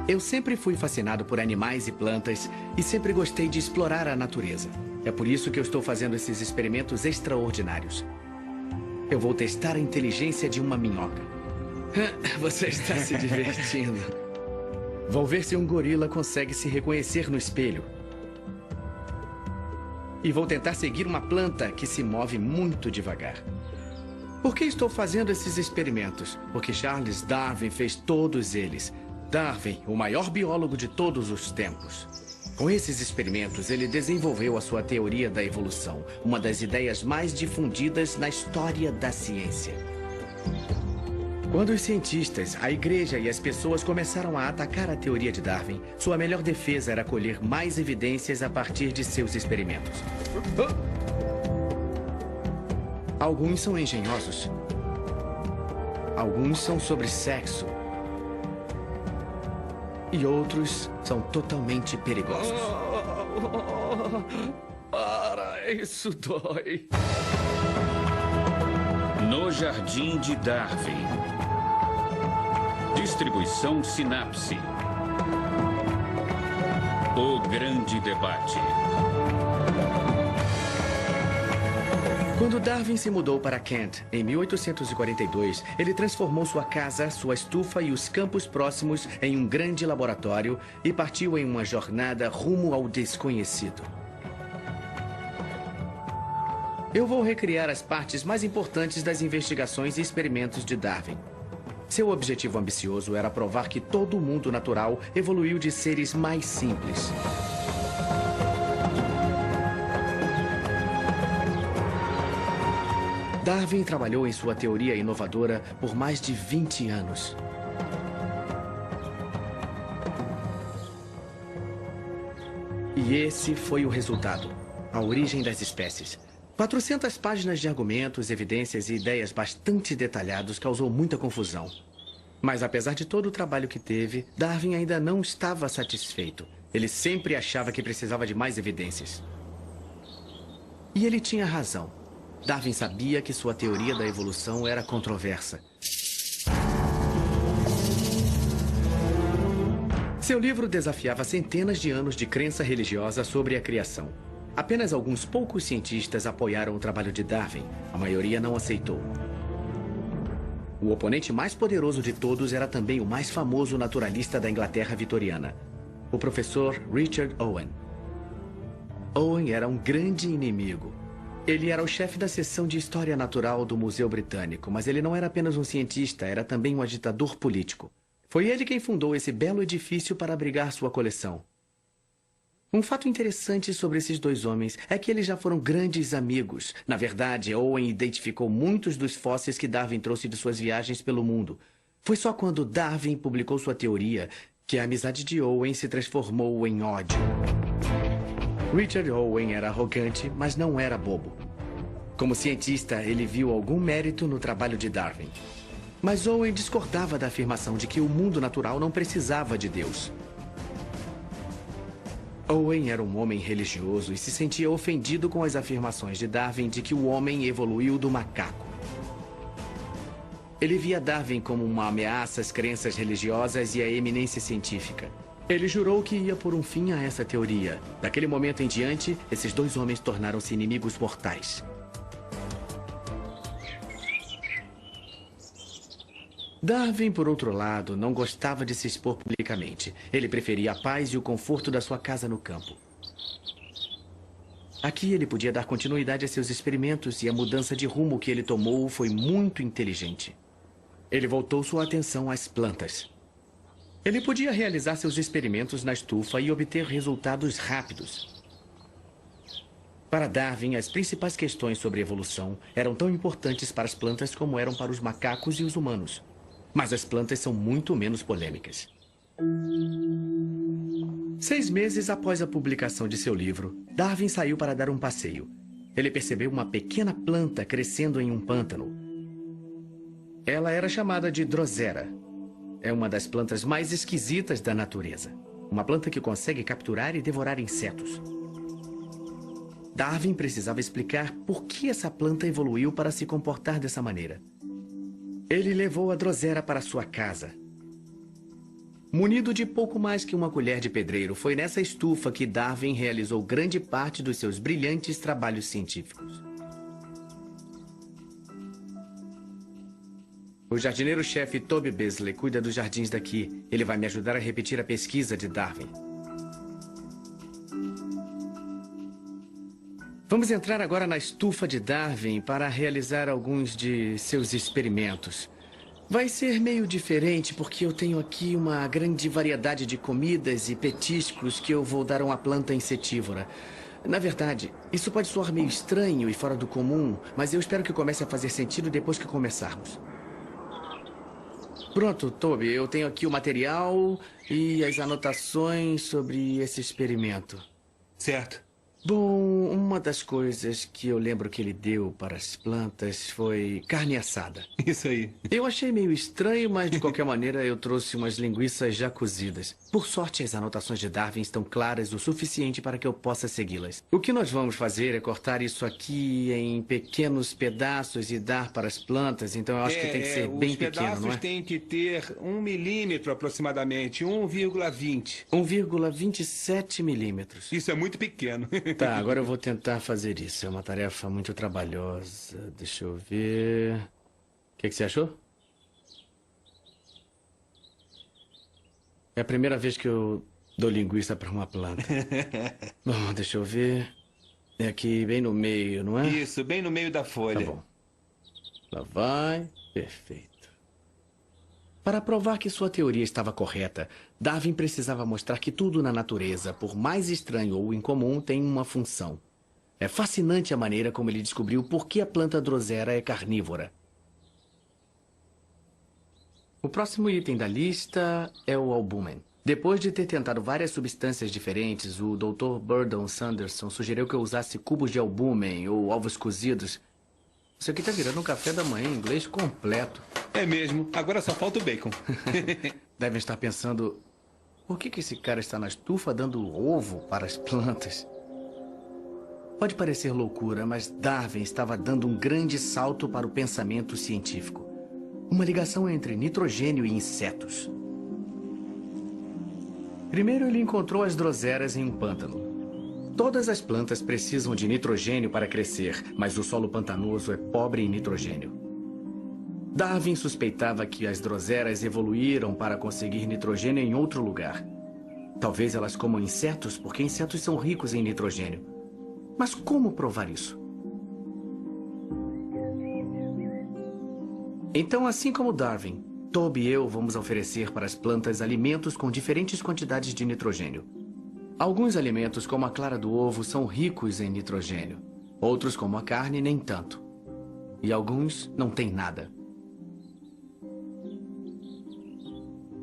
Eu sempre fui fascinado por animais e plantas e sempre gostei de explorar a natureza. É por isso que eu estou fazendo esses experimentos extraordinários. Eu vou testar a inteligência de uma minhoca. Você está se divertindo. Vou ver se um gorila consegue se reconhecer no espelho. E vou tentar seguir uma planta que se move muito devagar. Por que estou fazendo esses experimentos? Porque Charles Darwin fez todos eles. Darwin, o maior biólogo de todos os tempos. Com esses experimentos, ele desenvolveu a sua teoria da evolução, uma das ideias mais difundidas na história da ciência. Quando os cientistas, a igreja e as pessoas começaram a atacar a teoria de Darwin, sua melhor defesa era colher mais evidências a partir de seus experimentos. Alguns são engenhosos. Alguns são sobre sexo. E outros são totalmente perigosos. Para, isso dói. No Jardim de Darwin. Distribuição Sinapse. O Grande Debate. Quando Darwin se mudou para Kent, em 1842, ele transformou sua casa, sua estufa e os campos próximos em um grande laboratório e partiu em uma jornada rumo ao desconhecido. Eu vou recriar as partes mais importantes das investigações e experimentos de Darwin. Seu objetivo ambicioso era provar que todo o mundo natural evoluiu de seres mais simples. Darwin trabalhou em sua teoria inovadora por mais de 20 anos. E esse foi o resultado, a origem das espécies. 400 páginas de argumentos, evidências e ideias bastante detalhados causou muita confusão. Mas apesar de todo o trabalho que teve, Darwin ainda não estava satisfeito. Ele sempre achava que precisava de mais evidências. E ele tinha razão. Darwin sabia que sua teoria da evolução era controversa. Seu livro desafiava centenas de anos de crença religiosa sobre a criação. Apenas alguns poucos cientistas apoiaram o trabalho de Darwin. A maioria não aceitou. O oponente mais poderoso de todos era também o mais famoso naturalista da Inglaterra vitoriana, o professor Richard Owen. Owen era um grande inimigo. Ele era o chefe da seção de História Natural do Museu Britânico, mas ele não era apenas um cientista, era também um agitador político. Foi ele quem fundou esse belo edifício para abrigar sua coleção. Um fato interessante sobre esses dois homens é que eles já foram grandes amigos. Na verdade, Owen identificou muitos dos fósseis que Darwin trouxe de suas viagens pelo mundo. Foi só quando Darwin publicou sua teoria que a amizade de Owen se transformou em ódio. Richard Owen era arrogante, mas não era bobo. Como cientista, ele viu algum mérito no trabalho de Darwin. Mas Owen discordava da afirmação de que o mundo natural não precisava de Deus. Owen era um homem religioso e se sentia ofendido com as afirmações de Darwin de que o homem evoluiu do macaco. Ele via Darwin como uma ameaça às crenças religiosas e à eminência científica. Ele jurou que ia pôr um fim a essa teoria. Daquele momento em diante, esses dois homens tornaram-se inimigos mortais. Darwin, por outro lado, não gostava de se expor publicamente. Ele preferia a paz e o conforto da sua casa no campo. Aqui ele podia dar continuidade a seus experimentos e a mudança de rumo que ele tomou foi muito inteligente. Ele voltou sua atenção às plantas. Ele podia realizar seus experimentos na estufa e obter resultados rápidos. Para Darwin, as principais questões sobre evolução eram tão importantes para as plantas como eram para os macacos e os humanos. Mas as plantas são muito menos polêmicas. 6 meses após a publicação de seu livro, Darwin saiu para dar um passeio. Ele percebeu uma pequena planta crescendo em um pântano. Ela era chamada de Drosera. É uma das plantas mais esquisitas da natureza. Uma planta que consegue capturar e devorar insetos. Darwin precisava explicar por que essa planta evoluiu para se comportar dessa maneira. Ele levou a Drosera para sua casa. Munido de pouco mais que uma colher de pedreiro, foi nessa estufa que Darwin realizou grande parte dos seus brilhantes trabalhos científicos. O jardineiro-chefe Toby Beasley cuida dos jardins daqui. Ele vai me ajudar a repetir a pesquisa de Darwin. Vamos entrar agora na estufa de Darwin para realizar alguns de seus experimentos. Vai ser meio diferente porque eu tenho aqui uma grande variedade de comidas e petiscos que eu vou dar a uma planta insetívora. Na verdade, isso pode soar meio estranho e fora do comum, mas eu espero que comece a fazer sentido depois que começarmos. Pronto, Toby, eu tenho aqui o material e as anotações sobre esse experimento. Certo. Bom, uma das coisas que eu lembro que ele deu para as plantas foi carne assada. Isso aí. Eu achei meio estranho, mas de qualquer maneira eu trouxe umas linguiças já cozidas. Por sorte, as anotações de Darwin estão claras o suficiente para que eu possa segui-las. O que nós vamos fazer é cortar isso aqui em pequenos pedaços e dar para as plantas, então eu acho que tem que ser bem pequeno, não é? Os pedaços têm que ter 1 milímetro aproximadamente, 1,20. 1,27 milímetros. Isso é muito pequeno. Tá, agora eu vou tentar fazer isso. É uma tarefa muito trabalhosa. Deixa eu ver... O que você achou? É a primeira vez que eu dou linguiça para uma planta. Bom, deixa eu ver... É aqui bem no meio, não é? Isso, bem no meio da folha. Tá bom. Lá vai. Perfeito. Para provar que sua teoria estava correta, Darwin precisava mostrar que tudo na natureza, por mais estranho ou incomum, tem uma função. É fascinante a maneira como ele descobriu por que a planta Drosera é carnívora. O próximo item da lista é o albumen. Depois de ter tentado várias substâncias diferentes, o Dr. Burdon Sanderson sugeriu que eu usasse cubos de albumen ou ovos cozidos. Isso aqui tá virando um café da manhã em inglês completo. É mesmo. Agora só falta o bacon. Devem estar pensando... Por que esse cara está na estufa dando ovo para as plantas? Pode parecer loucura, mas Darwin estava dando um grande salto para o pensamento científico. Uma ligação entre nitrogênio e insetos. Primeiro ele encontrou as droseras em um pântano. Todas as plantas precisam de nitrogênio para crescer, mas o solo pantanoso é pobre em nitrogênio. Darwin suspeitava que as droseras evoluíram para conseguir nitrogênio em outro lugar. Talvez elas comam insetos, porque insetos são ricos em nitrogênio. Mas como provar isso? Então, assim como Darwin, Toby e eu vamos oferecer para as plantas alimentos com diferentes quantidades de nitrogênio. Alguns alimentos, como a clara do ovo, são ricos em nitrogênio. Outros, como a carne, nem tanto. E alguns não têm nada.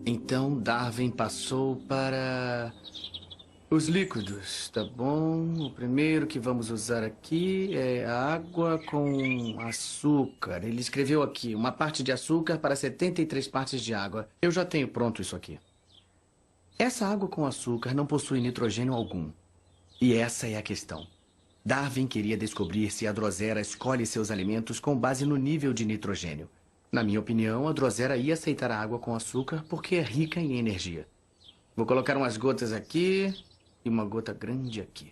Então, Darwin passou para os líquidos, tá bom? O primeiro que vamos usar aqui é água com açúcar. Ele escreveu aqui, uma parte de açúcar para 73 partes de água. Eu já tenho pronto isso aqui. Essa água com açúcar não possui nitrogênio algum. E essa é a questão. Darwin queria descobrir se a drosera escolhe seus alimentos com base no nível de nitrogênio. Na minha opinião, a drosera ia aceitar a água com açúcar porque é rica em energia. Vou colocar umas gotas aqui e uma gota grande aqui.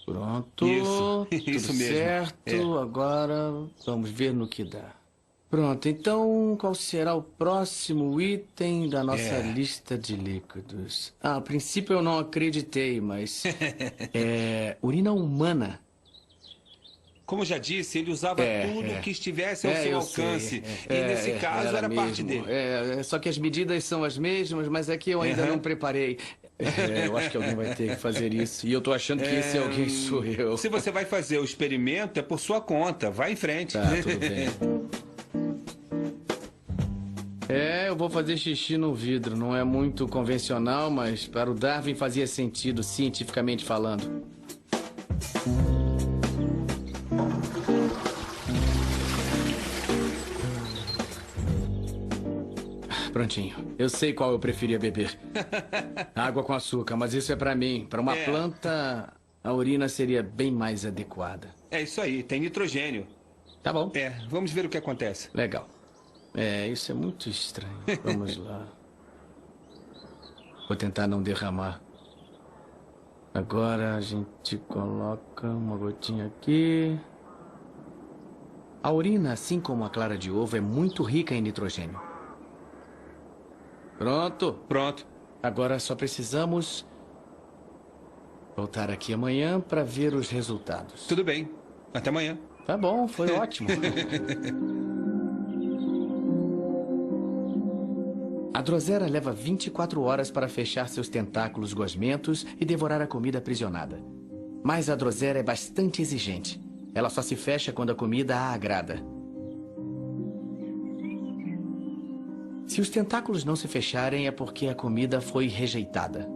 Pronto. Isso tudo mesmo. certo. Agora vamos ver no que dá. Pronto, então qual será o próximo item da nossa lista de líquidos? Ah, a princípio eu não acreditei, mas... urina humana. Como já disse, ele usava tudo que estivesse ao seu alcance. E nesse caso era parte dele. Só que as medidas são as mesmas, mas é que eu ainda não preparei. Eu acho que alguém vai ter que fazer isso. E eu tô achando que esse alguém sou eu. Se você vai fazer o experimento, é por sua conta. Vai em frente. Tá, tudo bem. Eu vou fazer xixi no vidro. Não é muito convencional, mas para o Darwin fazia sentido, cientificamente falando. Prontinho. Eu sei qual eu preferia beber. Água com açúcar, mas isso é pra mim. Para uma planta, a urina seria bem mais adequada. É isso aí, tem nitrogênio. Tá bom. Vamos ver o que acontece. Legal. Isso é muito estranho. Vamos lá. Vou tentar não derramar. Agora a gente coloca uma gotinha aqui. A urina, assim como a clara de ovo, é muito rica em nitrogênio. Pronto? Pronto. Agora só precisamos voltar aqui amanhã para ver os resultados. Tudo bem. Até amanhã. Tá bom, foi ótimo. A Drosera leva 24 horas para fechar seus tentáculos gosmentos e devorar a comida aprisionada. Mas a Drosera é bastante exigente. Ela só se fecha quando a comida a agrada. Se os tentáculos não se fecharem, é porque a comida foi rejeitada.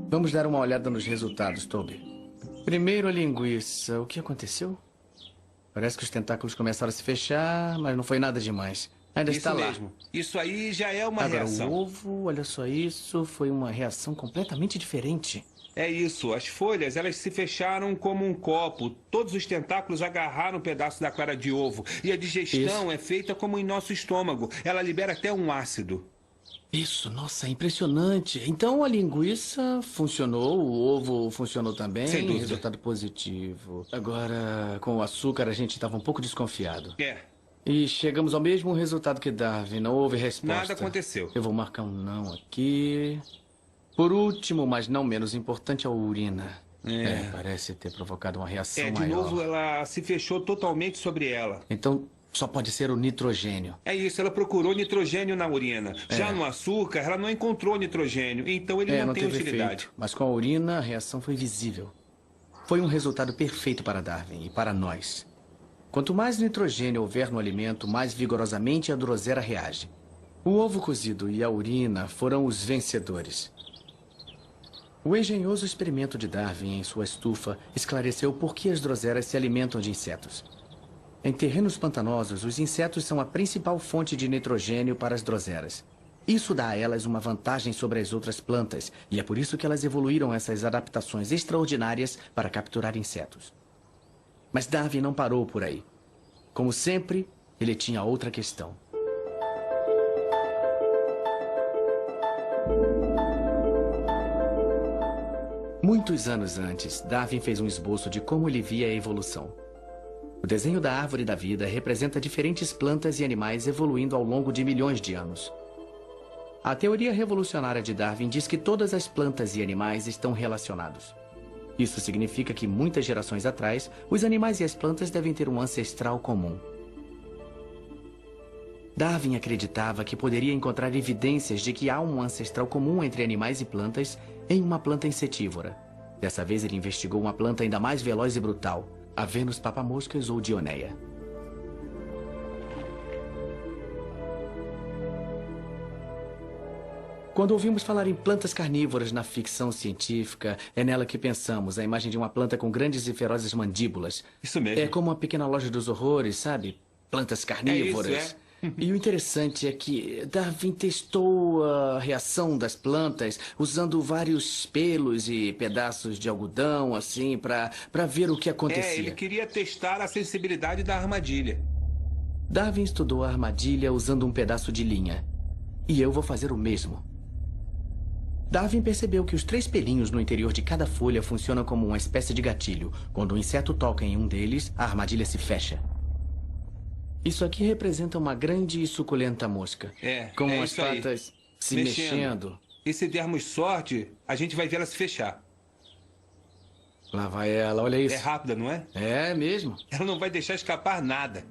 Vamos dar uma olhada nos resultados, Toby. Primeiro a linguiça. O que aconteceu? Parece que os tentáculos começaram a se fechar, mas não foi nada demais. Ainda está lá. Isso mesmo. Isso aí já é uma Agora, reação. o ovo, olha só isso, foi uma reação completamente diferente. É isso. As folhas, elas se fecharam como um copo. Todos os tentáculos agarraram um pedaço da clara de ovo. E a digestão é feita como em nosso estômago. Ela libera até um ácido. Isso, nossa, impressionante. Então a linguiça funcionou, o ovo funcionou também. Sem dúvida. Resultado positivo. Agora, com o açúcar, a gente estava um pouco desconfiado. É. E chegamos ao mesmo resultado que Darwin, não houve resposta. Nada aconteceu. Eu vou marcar um não aqui. Por último, mas não menos importante, a urina. Parece ter provocado uma reação maior. De novo, ela se fechou totalmente sobre ela. Então, só pode ser o nitrogênio. É isso, ela procurou nitrogênio na urina. Já no açúcar, ela não encontrou nitrogênio, então ele não tem teve utilidade. efeito, mas com a urina, a reação foi visível. Foi um resultado perfeito para Darwin e para nós. Quanto mais nitrogênio houver no alimento, mais vigorosamente a Drosera reage. O ovo cozido e a urina foram os vencedores. O engenhoso experimento de Darwin em sua estufa esclareceu por que as droseras se alimentam de insetos. Em terrenos pantanosos, os insetos são a principal fonte de nitrogênio para as droseras. Isso dá a elas uma vantagem sobre as outras plantas, e é por isso que elas evoluíram essas adaptações extraordinárias para capturar insetos. Mas Darwin não parou por aí. Como sempre, ele tinha outra questão. Muitos anos antes, Darwin fez um esboço de como ele via a evolução. O desenho da árvore da vida representa diferentes plantas e animais evoluindo ao longo de milhões de anos. A teoria revolucionária de Darwin diz que todas as plantas e animais estão relacionados. Isso significa que muitas gerações atrás, os animais e as plantas devem ter um ancestral comum. Darwin acreditava que poderia encontrar evidências de que há um ancestral comum entre animais e plantas em uma planta insetívora. Dessa vez ele investigou uma planta ainda mais veloz e brutal, a Venus papamoscas ou Dioneia. Quando ouvimos falar em plantas carnívoras na ficção científica, é nela que pensamos, a imagem de uma planta com grandes e ferozes mandíbulas. Isso mesmo. É como a pequena loja dos horrores, sabe? Plantas carnívoras. É isso, E o interessante é que Darwin testou a reação das plantas usando vários pelos e pedaços de algodão, assim, para ver o que acontecia. Ele queria testar a sensibilidade da armadilha. Darwin estudou a armadilha usando um pedaço de linha. E eu vou fazer o mesmo. Darwin percebeu que os 3 pelinhos no interior de cada folha funcionam como uma espécie de gatilho. Quando o inseto toca em um deles, a armadilha se fecha. Isso aqui representa uma grande e suculenta mosca. Com as patas se mexendo. E se dermos sorte, a gente vai ver ela se fechar. Lá vai ela, olha isso. É rápida, não é? É mesmo. Ela não vai deixar escapar nada.